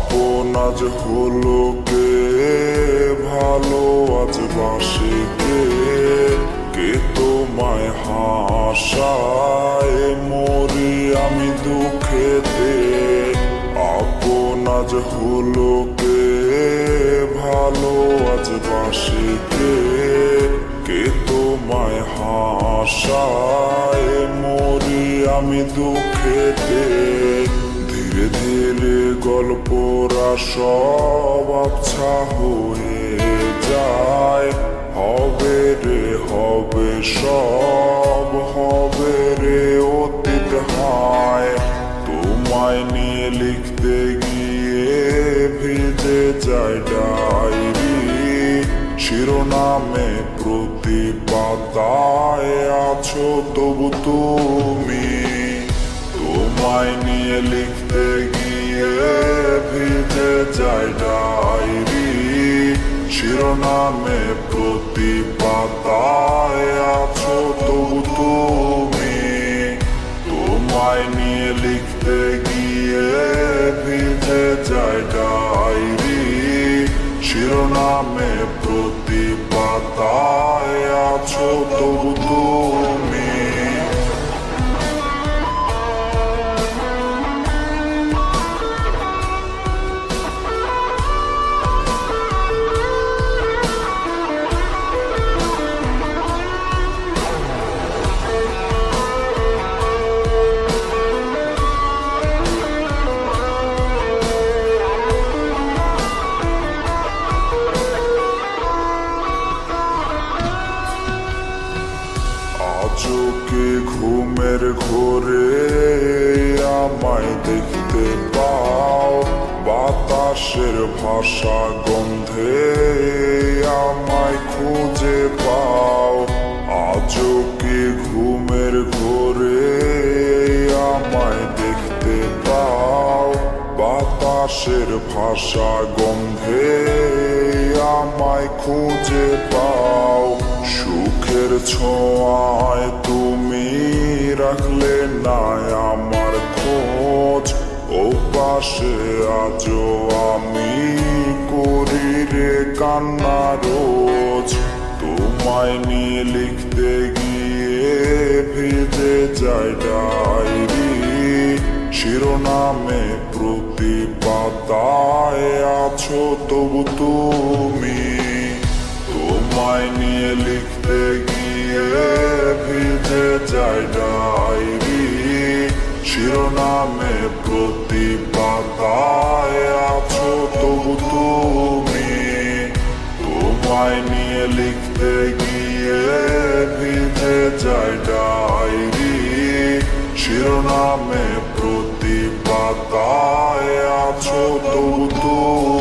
আপন আজ হলো কে, ভালো আজ বাসে কে, কে তোমায় হাসায় মরি আমি দুঃখেতে। আপন আজ হলো কে, ভালো আজ বাসে কে, কে তোমায় হাসায় মরি আমি দুঃখেতে। ধীরে ধীরে গল্পরা সব আবছা হয়ে যায়, হবে রে হবে সব, হবে রে অতীত হায়। তোমায় নিয়ে লিখতে গিয়ে ভিজে যায় ডায়েরি, শিরোনামে প্রতি পাতায় আছো তবু তুমি। তোমায় নিয়ে লিখতে গিয়ে ভিজে যায় ডায়েরি, শিরোনামে প্রতি পাতায় আছো তবু তুমি। তোমায় নিয়ে লিখতে গিয়ে ভিজে যায় ডায়েরি, শিরোনামে প্রতি পাতায় আছো তবু তুমি। চোখে ঘুমের ঘোরে আমায় দেখতে পাও, বাতাসের ভাষা গন্ধে আমায় খুঁজে পাও। আজও কি ঘুমের ঘোরে আমায় দেখতে পাও, বাতাসের ভাষা গন্ধে আমায় খুঁজে পাও। সুখের ছোঁয়ায় তুমি রাখলে না আমার খোঁজ, ও পাশে আজও আমি করি রে কান্না রোজ। তোমায় নিয়ে লিখতে গিয়ে ভিজে যায় ডায়েরি, শিরোনামে প্রতি পাতায় আছো তবু তুমি। তোমায় নিয়ে লিখতে গিয়ে ভিজে যায় ডায়েরি, শিরোনামে প্রতি পাতায় আছো তবু তুমি। তোমায় নিয়ে লিখতে গিয়ে ভিজে যায় ডায়েরি, শিরোনামে প্রতি পাতায় আছো তবু তুমি।